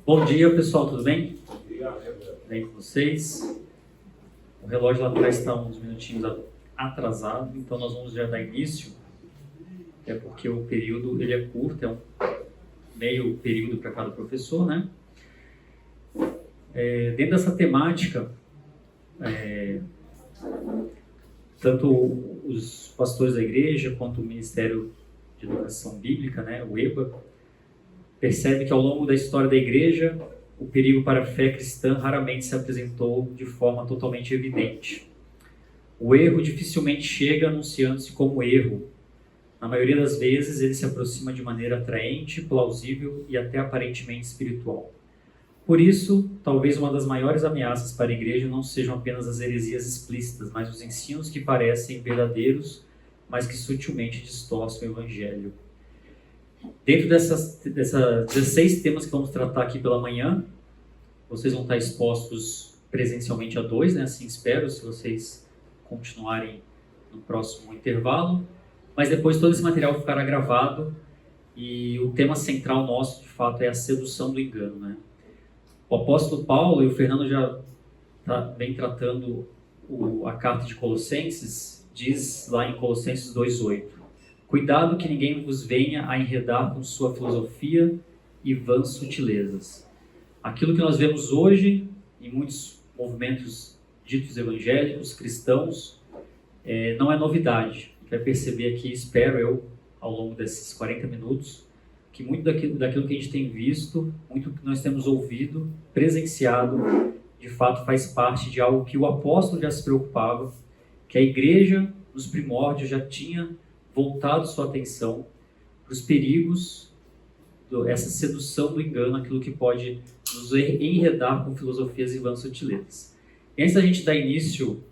Bom dia, pessoal, tudo bem? Bem com vocês? O relógio lá atrás está uns minutinhos atrasado, então nós vamos já dar início, é porque o período ele é curto, é um meio período para cada professor, né? Dentro dessa temática, tanto os pastores da igreja quanto o Ministério de Educação Bíblica, né, o EBA, percebe que ao longo da história da igreja, o perigo para a fé cristã raramente se apresentou de forma totalmente evidente. O erro dificilmente chega anunciando-se como erro. Na maioria das vezes, ele se aproxima de maneira atraente, plausível e até aparentemente espiritual. Por isso, talvez uma das maiores ameaças para a igreja não sejam apenas as heresias explícitas, mas os ensinos que parecem verdadeiros, mas que sutilmente distorcem o evangelho. Dentro dessas 16 temas que vamos tratar aqui pela manhã, vocês vão estar expostos presencialmente a 2, né? Assim espero, se vocês continuarem no próximo intervalo. Mas depois todo esse material ficará gravado e o tema central nosso, de fato, é a sedução do engano, né? O apóstolo Paulo, e o Fernando já vem tratando a carta de Colossenses, diz lá em Colossenses 2:8: cuidado que ninguém vos venha a enredar com sua filosofia e vãs sutilezas. Aquilo que nós vemos hoje em muitos movimentos ditos evangélicos, cristãos, não é novidade. A gente vai perceber aqui, espero eu, ao longo desses 40 minutos, que muito daquilo que a gente tem visto, muito que nós temos ouvido, presenciado, de fato faz parte de algo que o apóstolo já se preocupava, que a igreja, nos primórdios, já tinha voltado sua atenção para os perigos, essa sedução do engano, aquilo que pode nos enredar com filosofias e vãs sutilezas. E antes da gente dar início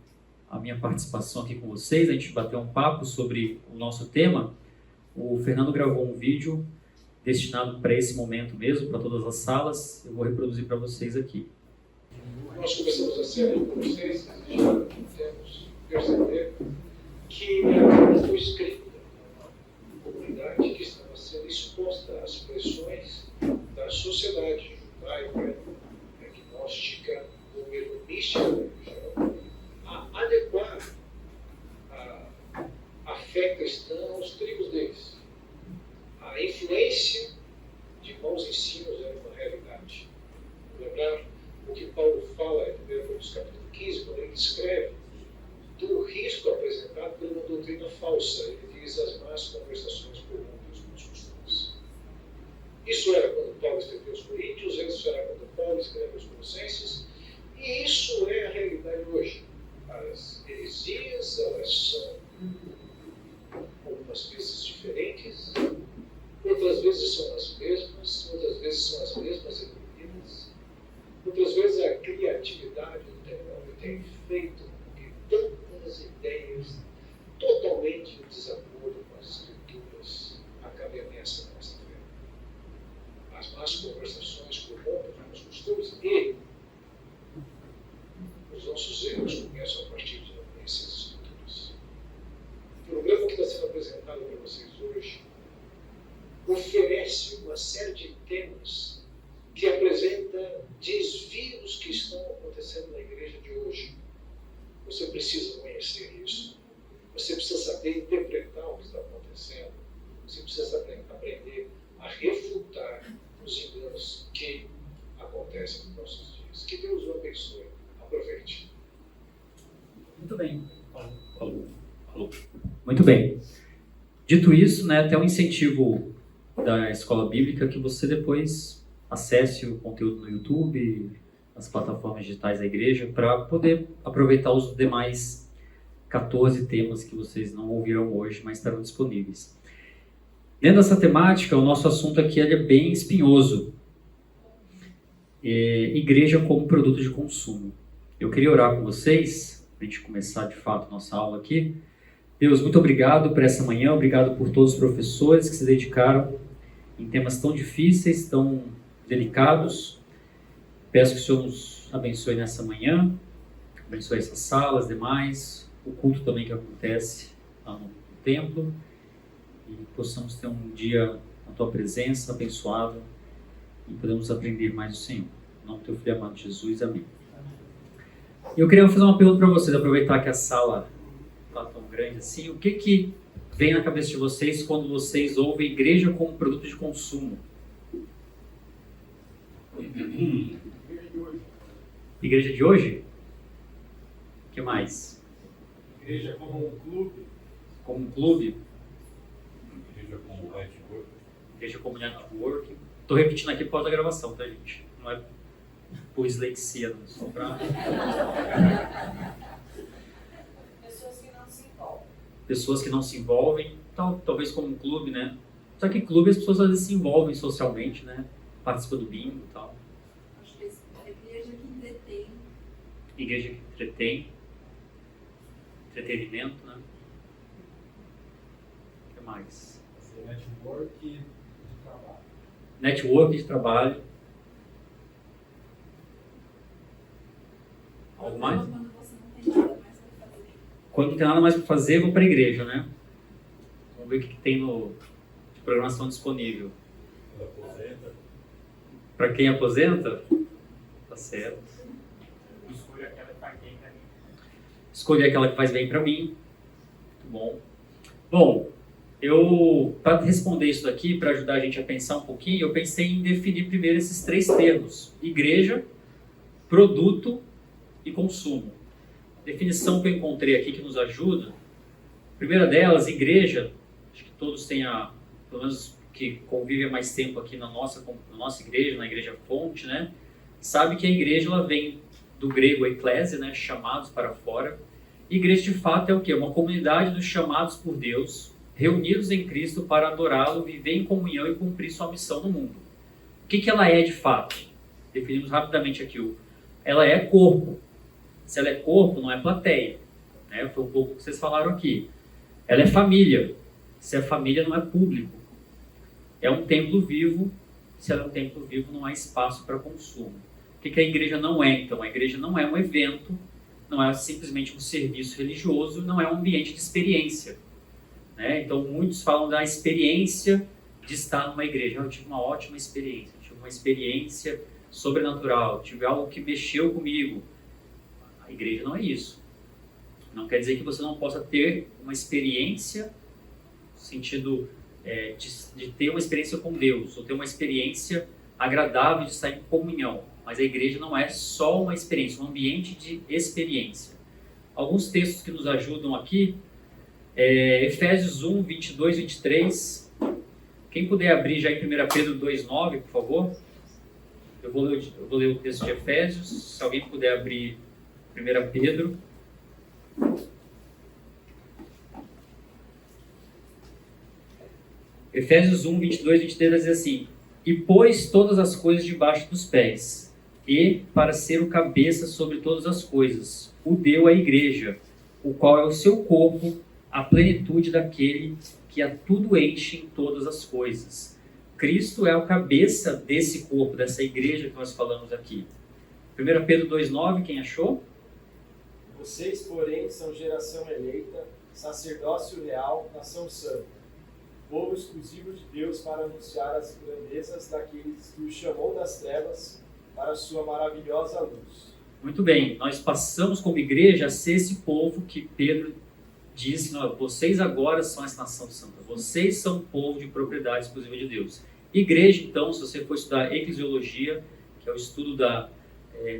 à minha participação aqui com vocês, a gente bater um papo sobre o nosso tema, o Fernando gravou um vídeo destinado para esse momento mesmo, para todas as salas. Eu vou reproduzir para vocês aqui. Nós começamos a série com vocês, e já temos perceber que a foi escrita uma comunidade que estava sendo exposta às pressões da sociedade judaica, agnóstica ou helenística da religião, a adequar a fé cristã aos tribos deles. A influência de maus ensinos era uma realidade. Vou lembrar o que Paulo fala em 1 Coríntios capítulo 15, quando ele escreve do risco apresentado por uma doutrina falsa. Ele diz as más conversações corrompem os bons costumes. Isso era quando Paulo escreveu aos Coríntios, isso era quando Paulo escreveu aos Colossenses, e isso é a realidade hoje. As heresias, elas são algumas vezes diferentes, outras vezes são as mesmas, outras vezes são as mesmas evoluídas, outras vezes a criatividade do demônio tem feito com que tantas ideias totalmente em desacordo com as escrituras acabem ameaçando a nossa fé. As más conversações corrompem os costumes e os nossos erros começam a partir de não conhecer as escrituras. O programa que está sendo apresentado para vocês hoje oferece uma série de temas que apresenta desvios que estão acontecendo na igreja de hoje. Você precisa conhecer isso. Você precisa saber interpretar o que está acontecendo. Você precisa aprender a refutar os enganos que acontecem nos nossos dias. Que Deus o abençoe. Aproveite. Muito bem. Falou. Muito bem. Dito isso, né, até um incentivo da Escola Bíblica que você depois acesse o conteúdo no YouTube, as plataformas digitais da igreja, para poder aproveitar os demais 14 temas que vocês não ouviram hoje, mas estarão disponíveis. Dentro dessa temática, o nosso assunto aqui é bem espinhoso. Igreja como produto de consumo. Eu queria orar com vocês, para a gente começar de fato nossa aula aqui. Deus, muito obrigado por essa manhã, obrigado por todos os professores que se dedicaram em temas tão difíceis, tão delicados. Peço que o Senhor nos abençoe nessa manhã, abençoe essas salas, demais, o culto também que acontece lá no templo, e possamos ter um dia na Tua presença abençoado, e podemos aprender mais do Senhor. Em nome do teu filho amado Jesus, amém. Eu queria fazer uma pergunta para vocês, aproveitar que a sala está tão grande assim. O que vem na cabeça de vocês quando vocês ouvem igreja como produto de consumo? Igreja de hoje? O que mais? Igreja como um clube. Como um clube? Igreja como network. Igreja como network. Estou repetindo aqui por causa da gravação, tá, gente? Não é por dislexia, não. Só para... Pessoas que não se envolvem. Pessoas que não se envolvem, talvez como um clube, né? Só que clube as pessoas às vezes se envolvem socialmente, né? Participam do bingo e tal. Acho que é igreja que entretém. Igreja que entretém. Entretenimento, né? O que mais? Network de trabalho. Network de trabalho. Algo mais? Quando você não tem nada mais para fazer. Quando não tem nada mais para fazer, vou para a igreja, né? Vamos ver o que tem de programação disponível. Aposenta. Para quem aposenta? Tá certo. Escolha aquela que faz bem pra mim. Escolher aquela que faz bem para mim. Muito bom. Bom, para responder isso daqui, para ajudar a gente a pensar um pouquinho, eu pensei em definir primeiro esses 3 termos: igreja, produto e consumo. A definição que eu encontrei aqui que nos ajuda, a primeira delas, igreja, acho que todos têm pelo menos que convivem mais tempo aqui na nossa igreja, na igreja fonte, né? Sabe que a igreja ela vem do grego eclésia, né? Chamados para fora. Igreja de fato é o quê? Uma comunidade dos chamados por Deus, reunidos em Cristo para adorá-lo, viver em comunhão e cumprir sua missão no mundo. O que ela é de fato? Definimos rapidamente aqui. Ela é corpo. Se ela é corpo, não é plateia. Né? Foi um pouco que vocês falaram aqui. Ela é família. Se é família, não é público. É um templo vivo. Se ela é um templo vivo, não há espaço para consumo. O que a igreja não é, então? A igreja não é um evento, não é simplesmente um serviço religioso, não é um ambiente de experiência. Né? Então, muitos falam da experiência de estar numa igreja. Eu tive uma ótima experiência, tive uma experiência sobrenatural, tive algo que mexeu comigo. A igreja não é isso. Não quer dizer que você não possa ter uma experiência, no sentido de ter uma experiência com Deus, ou ter uma experiência agradável de estar em comunhão. Mas a igreja não é só uma experiência, um ambiente de experiência. Alguns textos que nos ajudam aqui, Efésios 1, 22, 23. Quem puder abrir já em 1 Pedro 2,9, por favor. Eu vou ler o texto de Efésios. Se alguém puder abrir 1 Pedro. Efésios 1, 22, 23 vai dizer assim: e pôs todas as coisas debaixo dos pés, e, para ser o cabeça sobre todas as coisas, o deu à igreja, o qual é o seu corpo, a plenitude daquele que a tudo enche em todas as coisas. Cristo é o cabeça desse corpo, dessa igreja que nós falamos aqui. 1 Pedro 2,9, quem achou? Vocês, porém, são geração eleita, sacerdócio real, nação santa, povo exclusivo de Deus para anunciar as grandezas daqueles que o chamou das trevas para a sua maravilhosa luz. Muito bem, nós passamos como igreja a ser esse povo que Pedro diz que vocês agora são essa nação santa, vocês são povo de propriedade exclusiva de Deus. Igreja, então, se você for estudar eclesiologia, que é o estudo da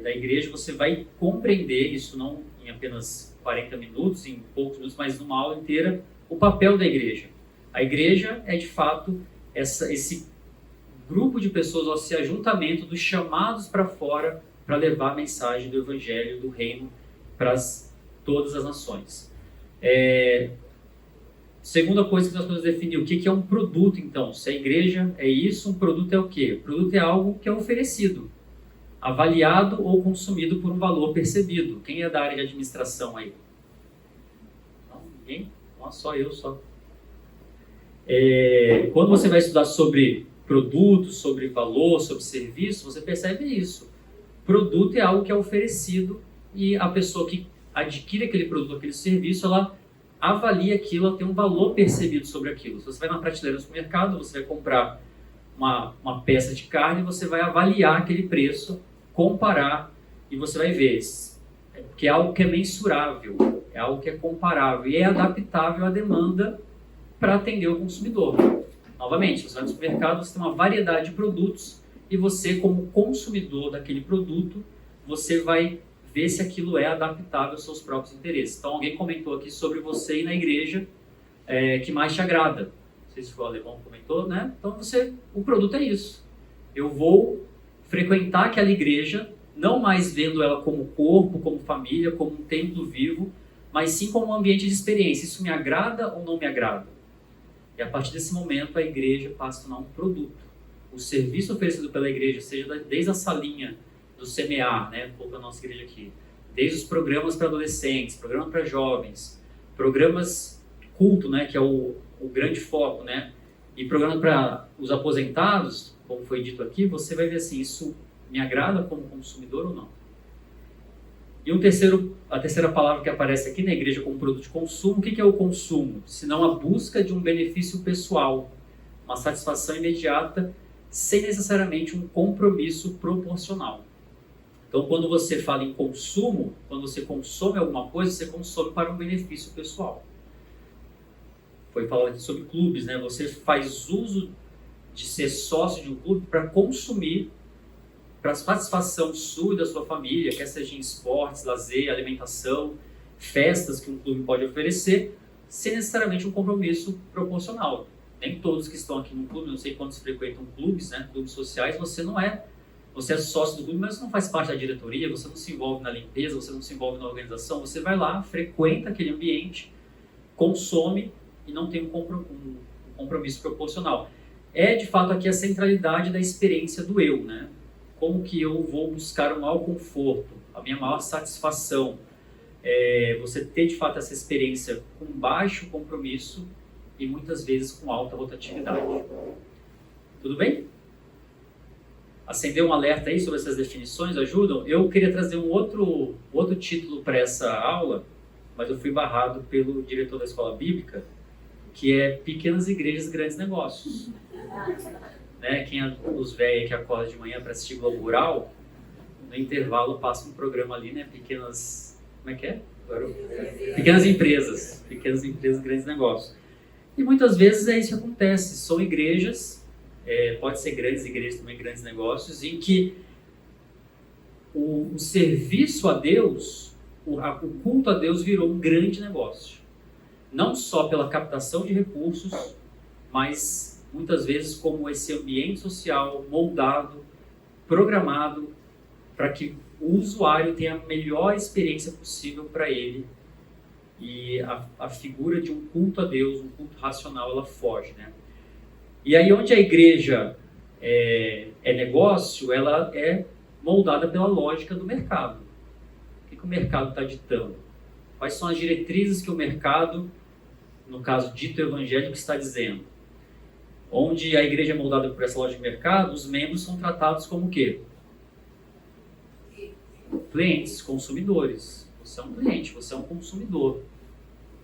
igreja, você vai compreender, isso não em apenas 40 minutos, em poucos minutos, mas numa aula inteira, o papel da igreja. A igreja é, de fato, esse grupo de pessoas, esse ajuntamento dos chamados para fora para levar a mensagem do evangelho, do reino, para todas as nações. Segunda coisa que nós podemos definir, o que é um produto, então? Se a igreja é isso, um produto é o quê? O produto é algo que é oferecido, avaliado ou consumido por um valor percebido. Quem é da área de administração aí? Não, ninguém? Nossa, só eu, só. Quando você vai estudar sobre produtos, sobre valor, sobre serviço, você percebe isso. Produto é algo que é oferecido e a pessoa que adquire aquele produto, aquele serviço, ela avalia aquilo, ela tem um valor percebido sobre aquilo. Se você vai na prateleira do supermercado, você vai comprar uma peça de carne, você vai avaliar aquele preço, comparar, e você vai ver que é algo que é mensurável, é algo que é comparável e é adaptável à demanda para atender o consumidor. Novamente, você vai no supermercado, você tem uma variedade de produtos e você, como consumidor daquele produto, você vai ver se aquilo é adaptável aos seus próprios interesses. Então, alguém comentou aqui sobre você ir na igreja que mais te agrada. Não sei se foi o alemão que comentou, né? Então, o produto é isso. Eu vou frequentar aquela igreja, não mais vendo ela como corpo, como família, como um templo vivo, mas sim como um ambiente de experiência. Isso me agrada ou não me agrada? E a partir desse momento, a igreja passa a tornar um produto. O serviço oferecido pela igreja, seja desde a salinha do CMA, né, a nossa igreja aqui, desde os programas para adolescentes, programas para jovens, programas culto, né, que é o grande foco, né, e programa para os aposentados, como foi dito aqui, você vai ver assim, isso me agrada como consumidor ou não? E a terceira palavra que aparece aqui na igreja como produto de consumo, o que é o consumo? Senão a busca de um benefício pessoal, uma satisfação imediata, sem necessariamente um compromisso proporcional. Então, quando você fala em consumo, quando você consome alguma coisa, você consome para um benefício pessoal. Foi falado aqui sobre clubes, né? Você faz uso de ser sócio de um clube para consumir, para satisfação sua e da sua família, quer seja em esportes, lazer, alimentação, festas que um clube pode oferecer, sem necessariamente um compromisso proporcional. Nem todos que estão aqui no clube, não sei quantos frequentam clubes, né, clubes sociais, você é sócio do clube, mas você não faz parte da diretoria, você não se envolve na limpeza, você não se envolve na organização, você vai lá, frequenta aquele ambiente, consome e não tem um compromisso proporcional. É, de fato, aqui a centralidade da experiência do eu, né? Como que eu vou buscar o maior conforto, a minha maior satisfação. Você ter, de fato, essa experiência com baixo compromisso e muitas vezes com alta rotatividade. Tudo bem? Acender um alerta aí sobre essas definições ajudam? Eu queria trazer um outro título para essa aula, mas eu fui barrado pelo diretor da escola bíblica, que é Pequenas Igrejas, Grandes Negócios. Né? Os velhos que acordam de manhã para assistir Globo Rural, no intervalo passa um programa ali, né? Pequenas... Como é que é? Pequenas empresas, grandes negócios. E muitas vezes é isso que acontece. São igrejas, pode ser grandes igrejas também, grandes negócios, em que o serviço a Deus, o culto a Deus virou um grande negócio. Não só pela captação de recursos, mas muitas vezes como esse ambiente social moldado, programado, para que o usuário tenha a melhor experiência possível para ele. E a figura de um culto a Deus, um culto racional, ela foge, né? E aí onde a igreja é negócio, ela é moldada pela lógica do mercado. O que o mercado está ditando? Quais são as diretrizes que o mercado, no caso dito evangélico, está dizendo? Onde a igreja é moldada por essa lógica de mercado, os membros são tratados como o quê? Clientes, consumidores. Você é um cliente, você é um consumidor.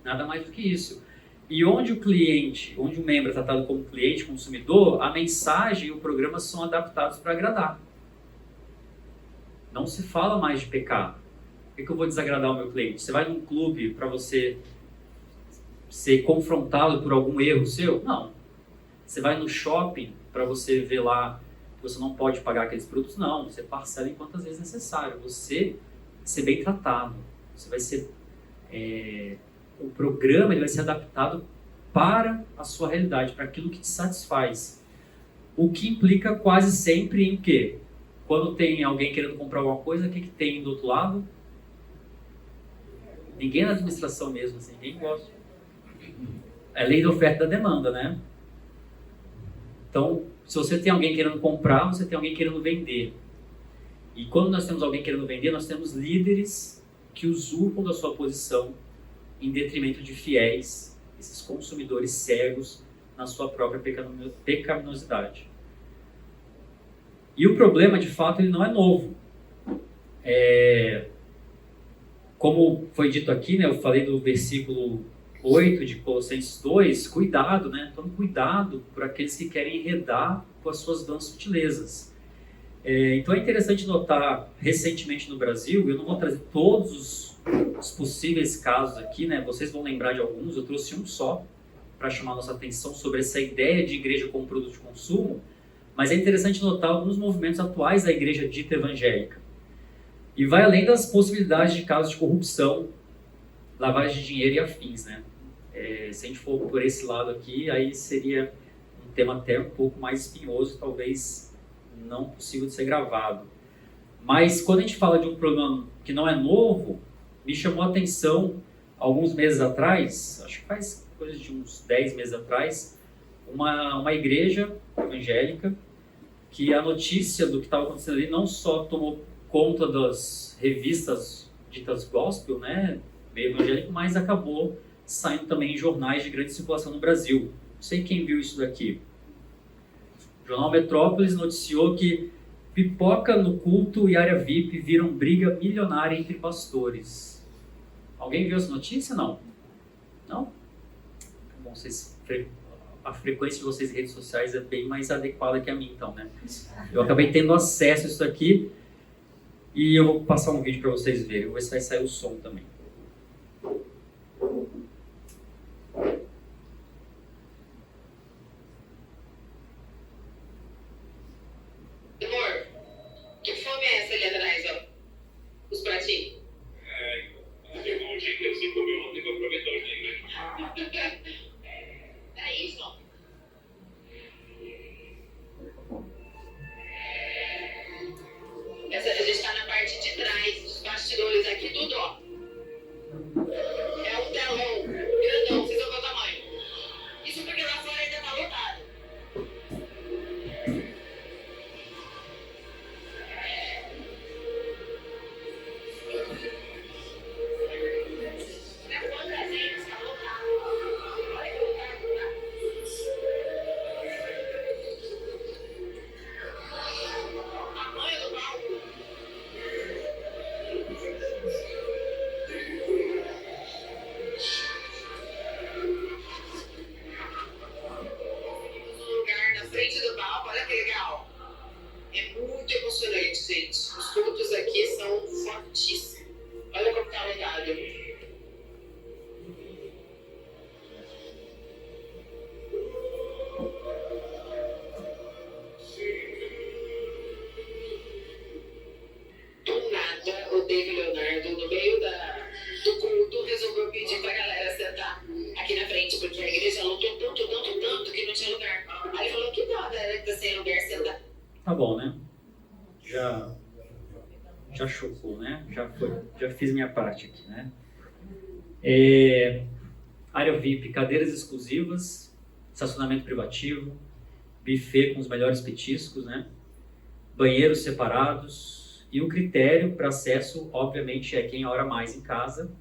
Nada mais do que isso. E onde o membro é tratado como cliente, consumidor, a mensagem e o programa são adaptados para agradar. Não se fala mais de pecado. Por que eu vou desagradar o meu cliente? Você vai num clube para você ser confrontado por algum erro seu? Não. Você vai no shopping para você ver lá que você não pode pagar aqueles produtos? Não. Você parcela em quantas vezes necessário. Você vai ser bem tratado. Você vai ser... o programa ele vai ser adaptado para a sua realidade, para aquilo que te satisfaz. O que implica quase sempre em quê? Quando tem alguém querendo comprar alguma coisa, o que tem do outro lado? Ninguém na administração mesmo, assim, ninguém gosta. É lei da oferta e da demanda, né? Então, se você tem alguém querendo comprar, você tem alguém querendo vender. E quando nós temos alguém querendo vender, nós temos líderes que usurpam da sua posição em detrimento de fiéis, esses consumidores cegos na sua própria pecaminosidade. E o problema, de fato, ele não é novo. Como foi dito aqui, né, eu falei do versículo 8 de Colossenses 2, cuidado, né? Tome cuidado por aqueles que querem enredar com as suas vãs sutilezas. Então é interessante notar, recentemente no Brasil, eu não vou trazer todos os possíveis casos aqui, né? Vocês vão lembrar de alguns, eu trouxe um só para chamar a nossa atenção sobre essa ideia de igreja como produto de consumo, mas é interessante notar alguns movimentos atuais da igreja dita evangélica. E vai além das possibilidades de casos de corrupção, lavagem de dinheiro e afins, né? Se a gente for por esse lado aqui, aí seria um tema até um pouco mais espinhoso, talvez não possível de ser gravado. Mas quando a gente fala de um problema que não é novo, me chamou a atenção, alguns meses atrás, acho que faz coisa de uns 10 meses atrás, uma igreja evangélica, que a notícia do que estava acontecendo ali não só tomou conta das revistas ditas gospel, né, meio evangélico, mas acabou saindo também em jornais de grande circulação no Brasil. Não sei quem viu isso daqui. O jornal Metrópolis noticiou que pipoca no culto e área VIP viram briga milionária entre pastores. Alguém viu essa notícia? Não? Não? Bom, a frequência de vocês em redes sociais é bem mais adequada que a minha, então, né? Eu acabei tendo acesso a isso aqui e eu vou passar um vídeo para vocês verem. Vou ver se vai sair o som também. Amor, que fome é essa ali atrás, ó? Os pratinhos. Chegou um dia que eu sei comer ontem para aproveitar o dia. É isso, ó. A gente tá na parte de trás, dos bastidores aqui, tudo, ó. É um telão grandão, vocês vão ver o tamanho. Isso porque lá fora ainda tá lotado. É quanta gente tá lotado. Olha que lotado, tá? Tamanho do palco. Um lugar na frente do palco, olha que legal. É muito emocionante, gente. Os cultos aqui são fortíssimos. Olha como tá lotado. Do nada, o David Leonardo, no meio do culto, resolveu pedir pra galera sentar aqui na frente, porque a igreja lotou tanto que não tinha lugar. Aí ele falou que dó, galera que tá sem lugar sentar. Tá bom, né? Já chocou, né? Já fiz minha parte aqui, né? Área VIP, cadeiras exclusivas, estacionamento privativo, buffet com os melhores petiscos, né? Banheiros separados e o critério para acesso, obviamente, é quem ora mais em casa,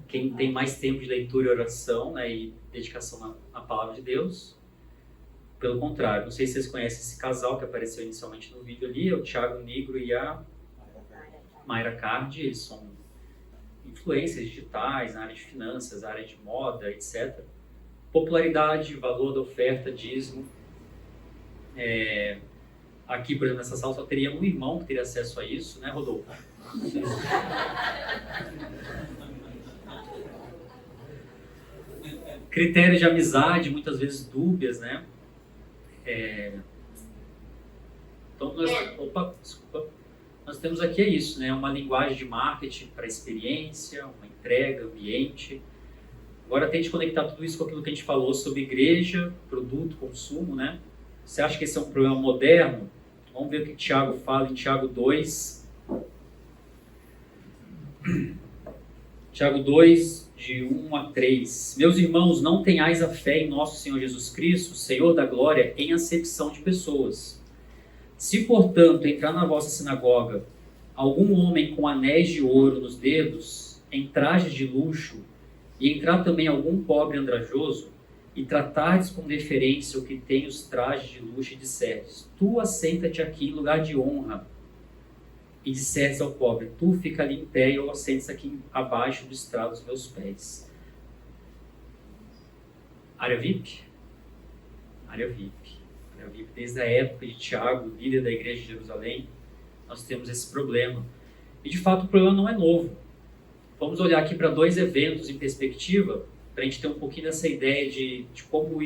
quem tem mais tempo de leitura e oração, né? E dedicação na palavra de Deus. Pelo contrário, não sei se vocês conhecem esse casal que apareceu inicialmente no vídeo ali, é o Thiago Nigro e a Mayra Card. Eles são influências digitais na área de finanças, na área de moda, etc. Popularidade, valor da oferta, dízimo. Aqui, por exemplo, nessa sala só teria um irmão que teria acesso a isso, né, Rodolfo? Critérios de amizade, muitas vezes dúbias, né? Então, nós temos aqui isso, né? Uma linguagem de marketing para experiência, uma entrega, ambiente. Agora tente conectar tudo isso com aquilo que a gente falou sobre igreja, produto, consumo, né? Você acha que esse é um problema moderno? Vamos ver o que Tiago fala em Tiago 2. Tiago 2, de 1 a 3. Meus irmãos, não tenhais a fé em nosso Senhor Jesus Cristo, Senhor da glória, em acepção de pessoas. Se, portanto, entrar na vossa sinagoga algum homem com anéis de ouro nos dedos, em trajes de luxo, e entrar também algum pobre andrajoso, e tratardes com deferência o que tem os trajes de luxo, e disserdes: tu assenta-te aqui em lugar de honra, e disserdes ao pobre: tu fica ali em pé, e eu assento aqui abaixo do estrado dos meus pés. Área VIP? Área VIP. A Bíblia, desde a época de Tiago, líder da igreja de Jerusalém, nós temos esse problema. E de fato o problema não é novo. Vamos olhar aqui para 2 eventos em perspectiva, para a gente ter um pouquinho dessa ideia de como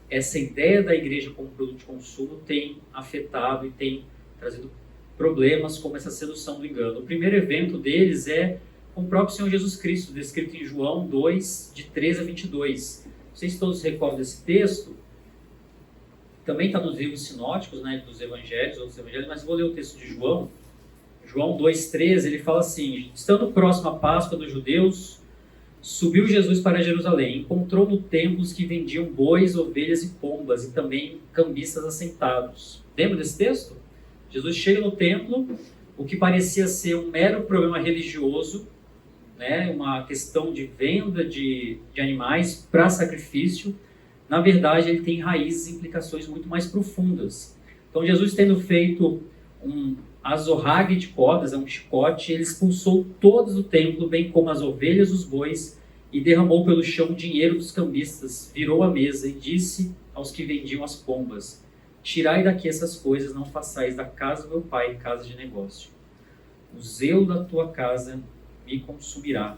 essa ideia da igreja como produto de consumo tem afetado e tem trazido problemas como essa sedução do engano. O primeiro evento deles é com o próprio Senhor Jesus Cristo, descrito em João 2, de 13 a 22. Não sei se todos se recordam desse texto. Também está nos livros sinóticos, né, dos evangelhos, outros evangelhos, mas vou ler o texto de João. João 2,13, ele fala assim: estando próximo à Páscoa dos judeus, subiu Jesus para Jerusalém, encontrou no templo os que vendiam bois, ovelhas e pombas, e também cambistas assentados. Lembra desse texto? Jesus chega no templo, o que parecia ser um mero problema religioso, né, uma questão de venda de animais para sacrifício, na verdade ele tem raízes e implicações muito mais profundas. Então Jesus, tendo feito um azorrague de cordas, um chicote, ele expulsou todos do templo, bem como as ovelhas, os bois, e derramou pelo chão o dinheiro dos cambistas, virou a mesa e disse aos que vendiam as pombas: tirai daqui essas coisas, não façais da casa do meu pai casa de negócio. O zelo da tua casa me consumirá.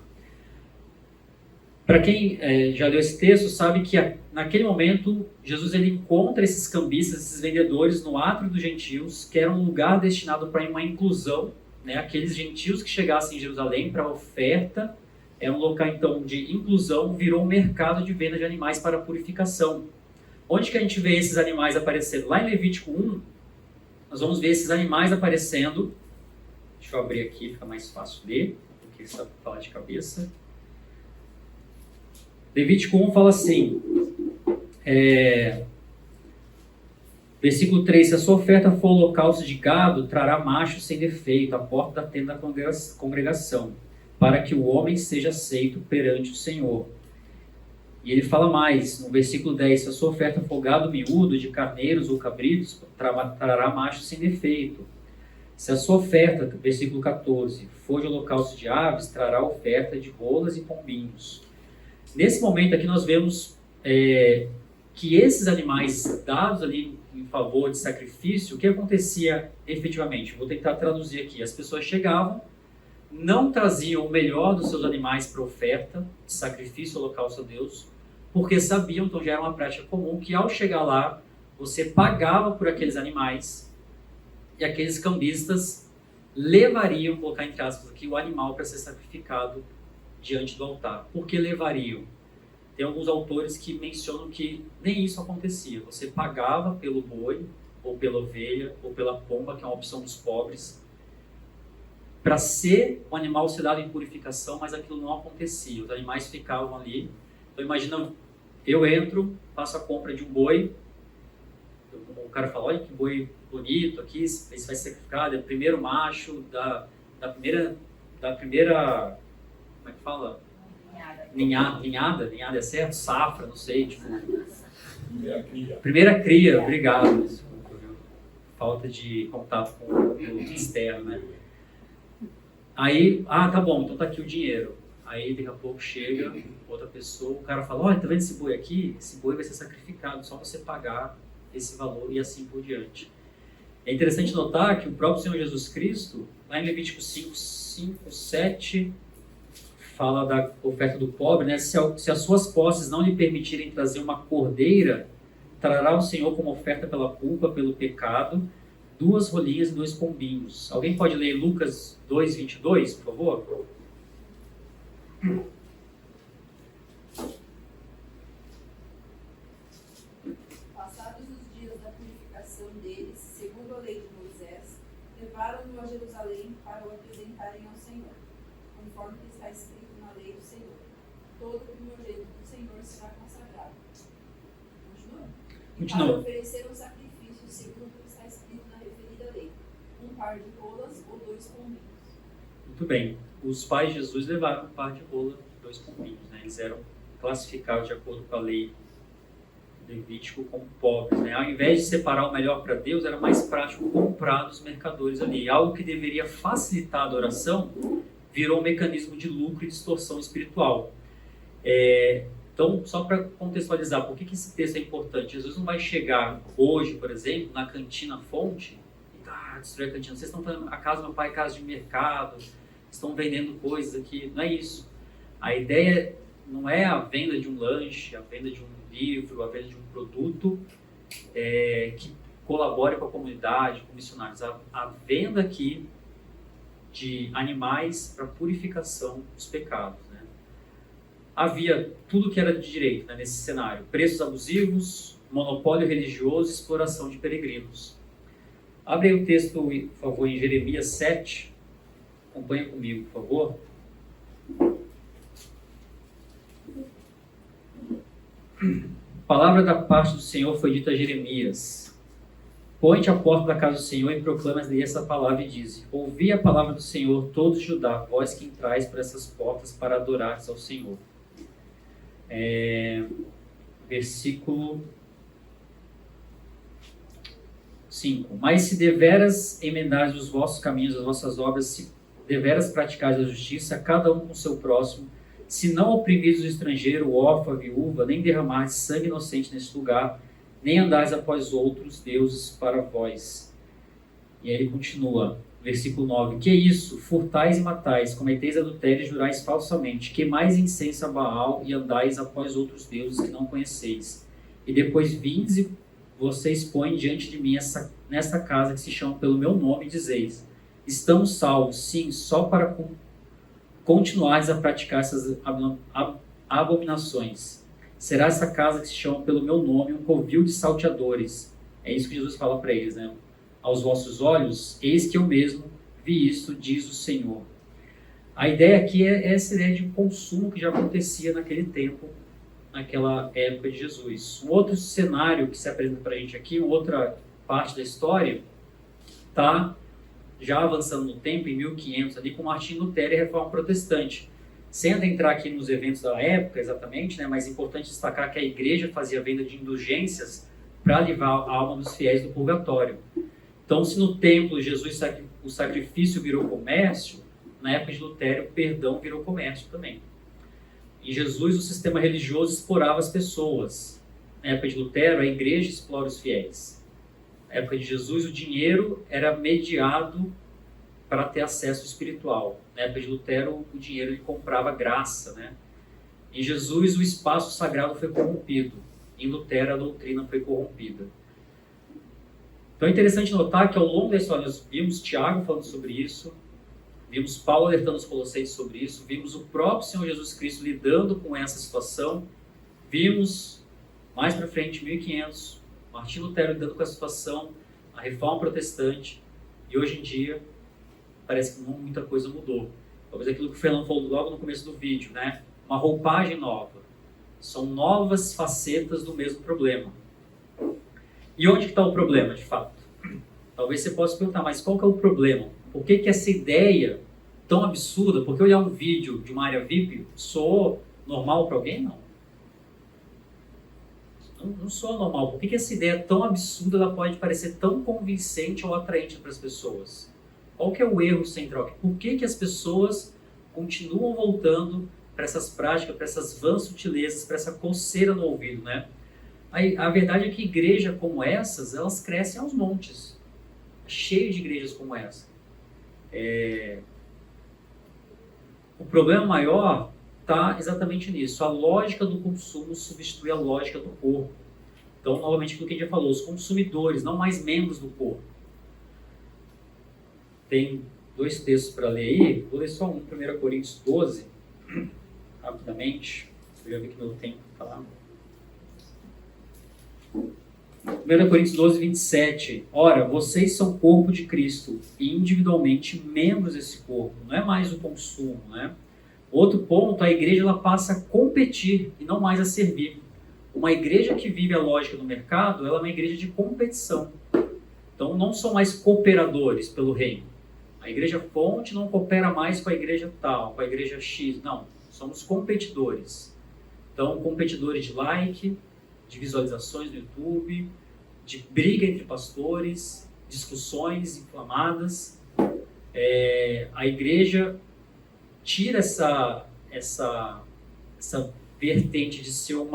Para quem já leu esse texto, sabe que naquele momento Jesus ele encontra esses cambistas, esses vendedores no átrio dos gentios, que era um lugar destinado para uma inclusão, né? Aqueles gentios que chegassem em Jerusalém para oferta, era um local então de inclusão, virou um mercado de venda de animais para purificação. Onde que a gente vê esses animais aparecendo? Lá em Levítico 1, nós vamos ver esses animais aparecendo. Deixa eu abrir aqui, fica mais fácil ler, porque está falar de cabeça. Levítico 1 fala assim, versículo 3: se a sua oferta for holocausto de gado, trará macho sem defeito à porta da tenda da congregação, para que o homem seja aceito perante o Senhor. E ele fala mais, no versículo 10, se a sua oferta for gado miúdo, de carneiros ou cabritos, trará macho sem defeito. Se a sua oferta, versículo 14, for de holocausto de aves, trará oferta de rolas e pombinhos. Nesse momento aqui nós vemos que esses animais dados ali em favor de sacrifício, o que acontecia efetivamente? Vou tentar traduzir aqui. As pessoas chegavam, não traziam o melhor dos seus animais para oferta de sacrifício holocausto a Deus, porque sabiam, então já era uma prática comum, que ao chegar lá, você pagava por aqueles animais e aqueles cambistas levariam, vou colocar entre aspas aqui, o animal para ser sacrificado diante do altar. Por que levariam? Tem alguns autores que mencionam que nem isso acontecia. Você pagava pelo boi, ou pela ovelha, ou pela pomba, que é uma opção dos pobres, para ser o animal ser dado em purificação, mas aquilo não acontecia. Os animais ficavam ali. Então imagina, eu entro, faço a compra de um boi, o cara fala, olha que boi bonito aqui, esse vai ser sacrificado, é o primeiro macho da primeira, como é que fala? Ninhada é certo? Safra, não sei, tipo... Primeira cria, obrigado. Desculpa, viu? Falta de contato com o externo, né? Aí, tá bom, então tá aqui o dinheiro. Aí daqui a pouco chega outra pessoa, o cara fala, olha, tá vendo esse boi aqui? Esse boi vai ser sacrificado, só você pagar esse valor e assim por diante. É interessante notar que o próprio Senhor Jesus Cristo, lá em Levítico 5, 7, fala da oferta do pobre, né? Se as suas posses não lhe permitirem trazer uma cordeira, trará o Senhor como oferta pela culpa, pelo pecado, 2 rolinhas e 2 pombinhos. Alguém pode ler Lucas 2:22, por favor? Passados os dias da purificação deles, segundo a lei de Moisés, levaram-no a Jerusalém para o apresentarem ao Senhor, conforme que está escrito na lei do Senhor. Todo primogênito do Senhor será consagrado. Continua. Para oferecer um sacrifício segundo o que está escrito na referida lei, um par de rolas ou 2 pombinhos. Muito bem. Os pais de Jesus levaram um par de rola e 2 pombinhos, né? Eles eram classificados de acordo com a lei Levítico como pobres, né? Ao invés de separar o melhor para Deus, era mais prático comprar dos mercadores ali. Algo que deveria facilitar a adoração virou um mecanismo de lucro e distorção espiritual. Então, só para contextualizar, por que esse texto é importante? Jesus não vai chegar hoje, por exemplo, na cantina Fonte e destruir a cantina. Vocês estão fazendo a casa do meu pai, casa de mercado, estão vendendo coisas aqui. Não é isso. A ideia não é a venda de um lanche, a venda de um livro, a venda de um produto que colabore com a comunidade, com missionários. A venda aqui de animais para purificação dos pecados. Né? Havia tudo que era de direito, né, nesse cenário. Preços abusivos, monopólio religioso e exploração de peregrinos. Abre aí o texto, por favor, em Jeremias 7. Acompanha comigo, por favor. A palavra da parte do Senhor foi dita a Jeremias. Põe-te à porta da casa do Senhor e proclama-lhe essa palavra e diz: ouvi a palavra do Senhor, todos Judá, vós que entrais por essas portas para adorares ao Senhor. Versículo 5. Mas se deveras emendares os vossos caminhos, as vossas obras, se deveras praticares a justiça, cada um com o seu próximo, se não oprimides o estrangeiro, o órfão, a viúva, nem derramardes sangue inocente neste lugar, nem andais após outros deuses para vós. E aí ele continua, versículo 9. Que é isso? Furtais e matais, cometeis adultério e jurais falsamente, queimais incenso a Baal e andais após outros deuses que não conheceis. E depois vindes e vocês põem diante de mim nesta casa que se chama pelo meu nome e dizeis: estamos salvos, sim, só para continuares a praticar essas abominações. Será essa casa que se chama pelo meu nome um covil de salteadores. É isso que Jesus fala para eles, né? Aos vossos olhos, eis que eu mesmo vi isto, diz o Senhor. A ideia aqui é essa ideia de consumo que já acontecia naquele tempo, naquela época de Jesus. Um outro cenário que se apresenta para a gente aqui, outra parte da história, está já avançando no tempo, em 1500, ali com Martinho Lutero e a Reforma Protestante. Sem adentrar aqui nos eventos da época, exatamente, né, mas é importante destacar que a igreja fazia venda de indulgências para livrar a alma dos fiéis do purgatório. Então, se no templo Jesus o sacrifício virou comércio, na época de Lutero o perdão virou comércio também. Em Jesus o sistema religioso explorava as pessoas. Na época de Lutero a igreja explora os fiéis. Na época de Jesus o dinheiro era mediado para ter acesso espiritual. Na época de Lutero o dinheiro ele comprava graça, né? Em Jesus o espaço sagrado foi corrompido. Em Lutero a doutrina foi corrompida. Então é interessante notar que ao longo da história nós vimos Tiago falando sobre isso, vimos Paulo alertando os colossenses sobre isso, vimos o próprio Senhor Jesus Cristo lidando com essa situação, vimos mais para frente, 1500, Martinho Lutero lidando com a situação, a Reforma Protestante, e hoje em dia parece que muita coisa mudou. Talvez aquilo que o Fernando falou logo no começo do vídeo, né? Uma roupagem nova. São novas facetas do mesmo problema. E onde está o problema, de fato? Talvez você possa perguntar, mas qual que é o problema? Por que essa ideia tão absurda, porque olhar um vídeo de uma área VIP soou normal para alguém? Não soa normal. Por que essa ideia tão absurda ela pode parecer tão convincente ou atraente para as pessoas? Qual que é o erro central? Por que as pessoas continuam voltando para essas práticas, para essas vãs sutilezas, para essa coceira no ouvido, né? A verdade é que igrejas como essas, elas crescem aos montes. Cheio de igrejas como essa. O problema maior está exatamente nisso. A lógica do consumo substitui a lógica do corpo. Então, novamente, aquilo que a gente já falou, os consumidores, não mais membros do corpo. Tem dois textos para ler aí. Vou ler só um, 1 Coríntios 12, rapidamente. Eu já vi que meu tempo está lá. 1 Coríntios 12, 27. Ora, vocês são corpo de Cristo e individualmente membros desse corpo. Não é mais o consumo, né? Outro ponto, a igreja ela passa a competir e não mais a servir. Uma igreja que vive a lógica do mercado, ela é uma igreja de competição. Então, não são mais cooperadores pelo reino. A igreja fonte não coopera mais com a igreja tal, com a igreja X. Não, somos competidores. Então, competidores de like, de visualizações no YouTube, de briga entre pastores, discussões inflamadas. A igreja tira essa vertente de ser um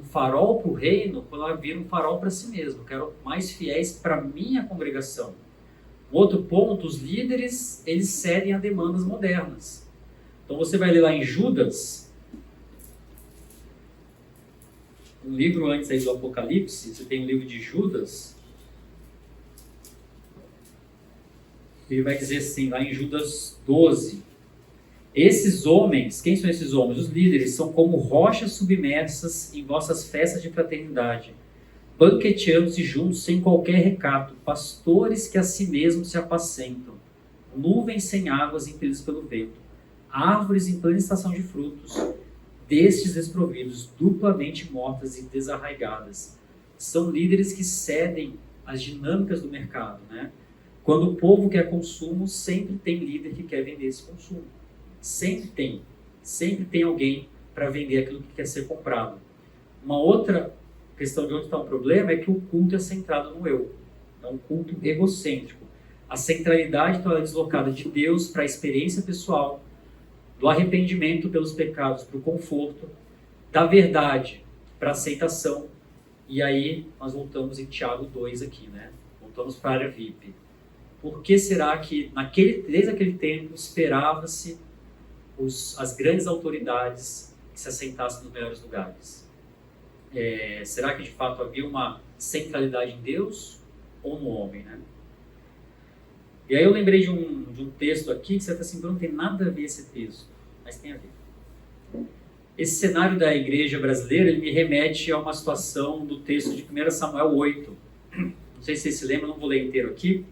farol para o reino, quando ela vira um farol para si mesmo. Eu quero mais fiéis para a minha congregação. Outro ponto, os líderes, eles cedem a demandas modernas. Então você vai ler lá em Judas, um livro antes aí do Apocalipse, você tem o livro de Judas, ele vai dizer assim, lá em Judas 12, esses homens, quem são esses homens? Os líderes são como rochas submersas em vossas festas de fraternidade, banqueteando-se juntos sem qualquer recato, pastores que a si mesmos se apacentam, nuvens sem águas impelidos pelo vento, árvores em plena estação de frutos, destes desprovidos, duplamente mortas e desarraigadas. São líderes que cedem às dinâmicas do mercado, né? Quando o povo quer consumo, sempre tem líder que quer vender esse consumo. Sempre tem alguém para vender aquilo que quer ser comprado. Uma outra questão de onde está o problema é que o culto é centrado no eu. É um culto egocêntrico. A centralidade está deslocada de Deus para a experiência pessoal, do arrependimento pelos pecados para o conforto, da verdade para a aceitação. E aí nós voltamos em Tiago 2 aqui, né? Voltamos para a área VIP. Por que será que desde aquele tempo esperava-se as grandes autoridades que se assentassem nos melhores lugares? Será que de fato havia uma centralidade em Deus ou no homem, né? E aí eu lembrei de um texto aqui que você fala assim, não tem nada a ver esse texto, mas tem a ver. Esse cenário da igreja brasileira, ele me remete a uma situação do texto de 1 Samuel 8. Não sei se vocês se lembram, não vou ler inteiro aqui,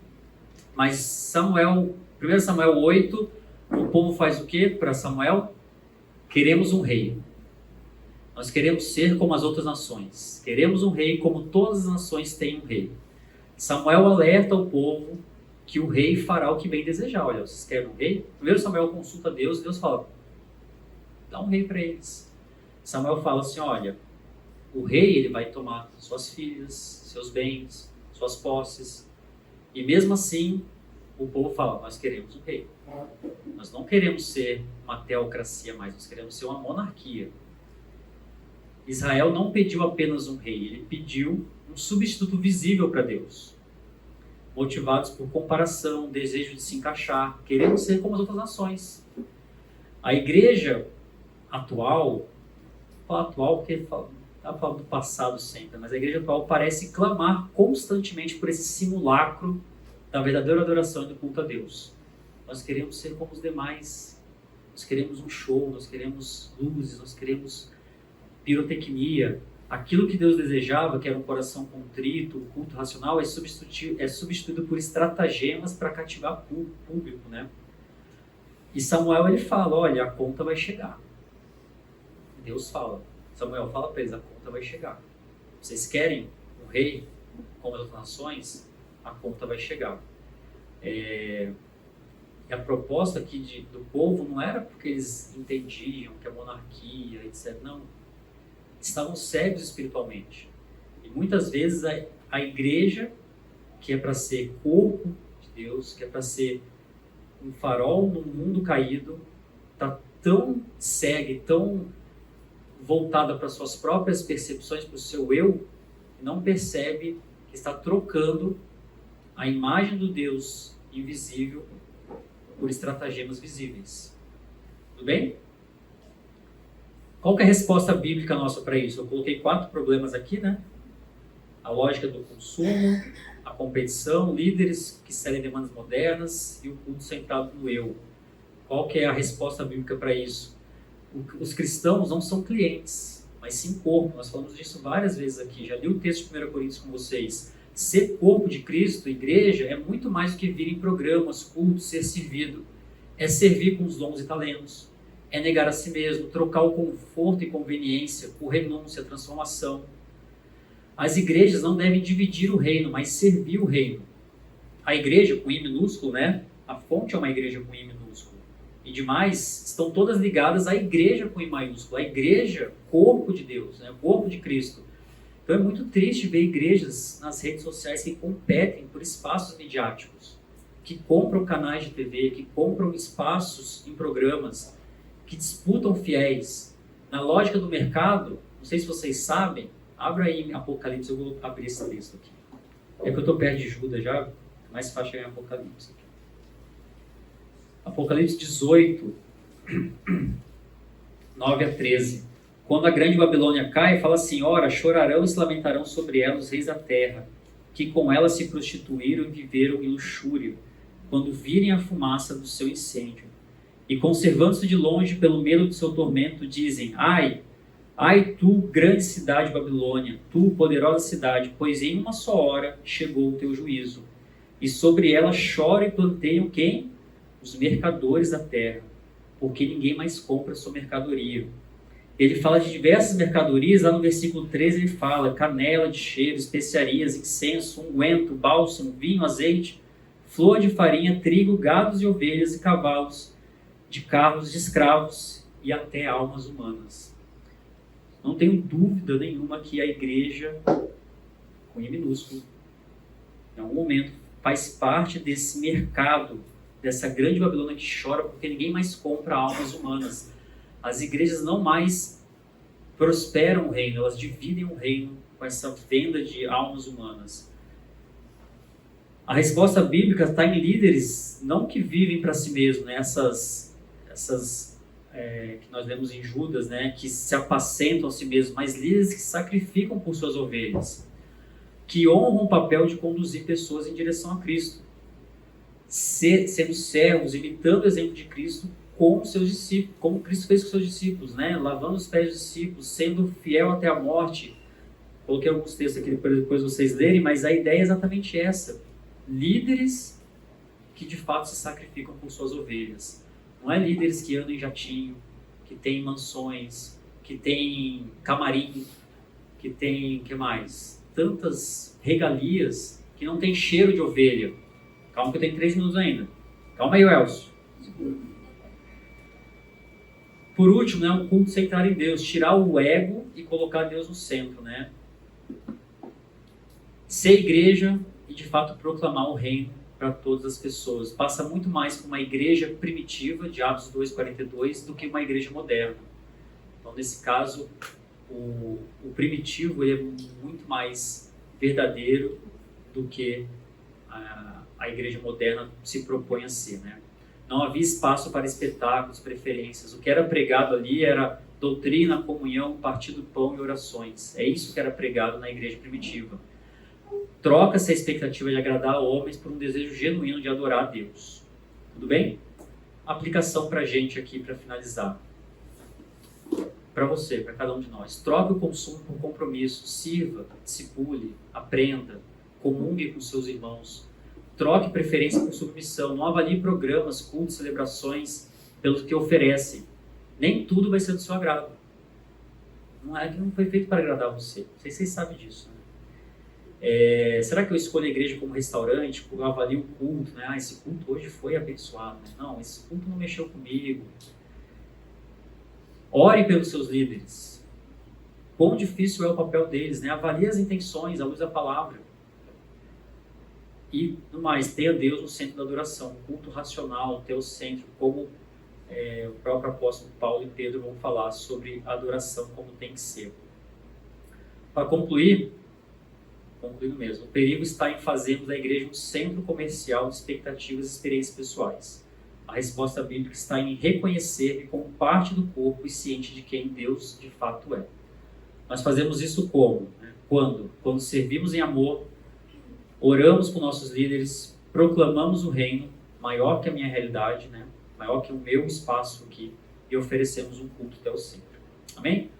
mas 1 Samuel 8, o povo faz o quê para Samuel? Queremos um rei. Nós queremos ser como as outras nações. Queremos um rei como todas as nações têm um rei. Samuel alerta o povo que o rei fará o que bem desejar. Olha, vocês querem um rei? Primeiro Samuel consulta Deus e Deus fala, dá um rei para eles. Samuel fala assim, olha, o rei ele vai tomar suas filhas, seus bens, suas posses. E mesmo assim, o povo fala, nós queremos um rei. Nós não queremos ser uma teocracia mais, nós queremos ser uma monarquia. Israel não pediu apenas um rei, ele pediu um substituto visível para Deus. Motivados por comparação, desejo de se encaixar, querendo ser como as outras nações. A igreja atual, falo atual porque está falando do passado sempre, mas a igreja atual parece clamar constantemente por esse simulacro da verdadeira adoração e do culto a Deus. Nós queremos ser como os demais, nós queremos um show, nós queremos luzes, nós queremos pirotecnia. Aquilo que Deus desejava, que era um coração contrito, um culto racional, é substituído por estratagemas para cativar o público, né? E Samuel ele fala, olha, a conta vai chegar. Deus fala, Samuel fala para eles, a conta vai chegar. Vocês querem um rei como as outras nações? A conta vai chegar. E a proposta aqui do povo não era porque eles entendiam que a monarquia, etc. Não. Estavam cegos espiritualmente. E muitas vezes a igreja, que é para ser corpo de Deus, que é para ser um farol no mundo caído, está tão cega e tão voltada para suas próprias percepções, para o seu eu, que não percebe que está trocando a imagem do Deus invisível por estratagemas visíveis. Tudo bem? Qual que é a resposta bíblica nossa para isso? Eu coloquei 4 problemas aqui, né? A lógica do consumo, a competição, líderes que cedem demandas modernas e o culto centrado no eu. Qual que é a resposta bíblica para isso? Os cristãos não são clientes, mas sim corpo. Nós falamos disso várias vezes aqui. Já li o texto de 1 Coríntios com vocês. Ser corpo de Cristo, igreja, é muito mais do que vir em programas, cultos, ser servido. É servir com os dons e talentos. É negar a si mesmo, trocar o conforto e conveniência por renúncia, transformação. As igrejas não devem dividir o reino, mas servir o reino. A igreja com I minúsculo, né? A fonte é uma igreja com I minúsculo. E demais, estão todas ligadas à igreja com I maiúsculo. A igreja, corpo de Deus, né? Corpo de Cristo. Então é muito triste ver igrejas nas redes sociais que competem por espaços midiáticos, que compram canais de TV, que compram espaços em programas, que disputam fiéis. Na lógica do mercado, não sei se vocês sabem, abra aí em Apocalipse, eu vou abrir esse texto aqui. É que eu estou perto de Judas já, é mais fácil chegar em Apocalipse. Apocalipse 18, 9 a 13. Quando a grande Babilônia cai, fala assim: ora, chorarão e se lamentarão sobre ela os reis da terra, que com ela se prostituíram e viveram em luxúria, quando virem a fumaça do seu incêndio. E conservando-se de longe pelo medo do seu tormento, dizem: ai, ai tu, grande cidade Babilônia, tu, poderosa cidade, pois em uma só hora chegou o teu juízo. E sobre ela chora e planteiam quem? Os mercadores da terra, porque ninguém mais compra sua mercadoria. Ele fala de diversas mercadorias, lá no versículo 13 ele fala: canela de cheiro, especiarias, incenso, unguento, bálsamo, vinho, azeite, flor de farinha, trigo, gados e ovelhas e cavalos, de carros, de escravos e até almas humanas. Não tenho dúvida nenhuma que a igreja, com I minúsculo, em algum momento faz parte desse mercado, dessa grande Babilônia que chora porque ninguém mais compra almas humanas. As igrejas não mais prosperam o reino, elas dividem o reino com essa venda de almas humanas. A resposta bíblica está em líderes, não que vivem para si mesmos, né? Essas que nós lemos em Judas, né? Que se apacentam a si mesmos, mas líderes que sacrificam por suas ovelhas, que honram o papel de conduzir pessoas em direção a Cristo, sendo servos, imitando o exemplo de Cristo com seus discípulos, como Cristo fez com seus discípulos, né? Lavando os pés dos discípulos, sendo fiel até a morte. Coloquei alguns textos aqui para depois vocês lerem, mas a ideia é exatamente essa. Líderes que de fato se sacrificam por suas ovelhas. Não é líderes que andam em jatinho, que têm mansões, que têm camarim, que têm, que mais? Tantas regalias que não tem cheiro de ovelha. Calma que eu tenho 3 minutos ainda. Calma aí, Elcio. Por último, né, um culto centrado em Deus. Tirar o ego e colocar Deus no centro, né? Ser igreja e de fato proclamar o reino para todas as pessoas. Passa muito mais por uma igreja primitiva, de Atos 2:42, do que uma igreja moderna. Então, nesse caso, o primitivo ele é muito mais verdadeiro do que a igreja moderna se propõe a ser, né? Não havia espaço para espetáculos, preferências. O que era pregado ali era doutrina, comunhão, partir do pão e orações. É isso que era pregado na igreja primitiva. Troca-se a expectativa de agradar a homens por um desejo genuíno de adorar a Deus. Tudo bem? Aplicação para a gente aqui, para finalizar. Para você, para cada um de nós. Troque o consumo por compromisso. Sirva, discipule, aprenda, comungue com seus irmãos. Troque preferência por submissão. Não avalie programas, cultos, celebrações pelos que oferecem. Nem tudo vai ser do seu agrado. Não é que não foi feito para agradar você. Não sei se vocês sabem disso, né? Será que eu escolho a igreja como restaurante? Eu avalio o culto, né? Esse culto hoje foi abençoado, né? Não, esse culto não mexeu comigo. Ore pelos seus líderes. Quão difícil é o papel deles, né? Avalie as intenções à luz da palavra. E, no mais, tenha Deus no centro da adoração. Culto racional, ter o centro, como o próprio apóstolo Paulo e Pedro vão falar sobre a adoração como tem que ser. Para concluindo mesmo, o perigo está em fazermos da igreja um centro comercial de expectativas e experiências pessoais. A resposta bíblica está em reconhecer-me como parte do corpo e ciente de quem Deus de fato é. Nós fazemos isso como? Né? Quando servimos em amor, oramos por nossos líderes, proclamamos o reino maior que a minha realidade, né? Maior que o meu espaço aqui, e oferecemos um culto até o centro. Amém?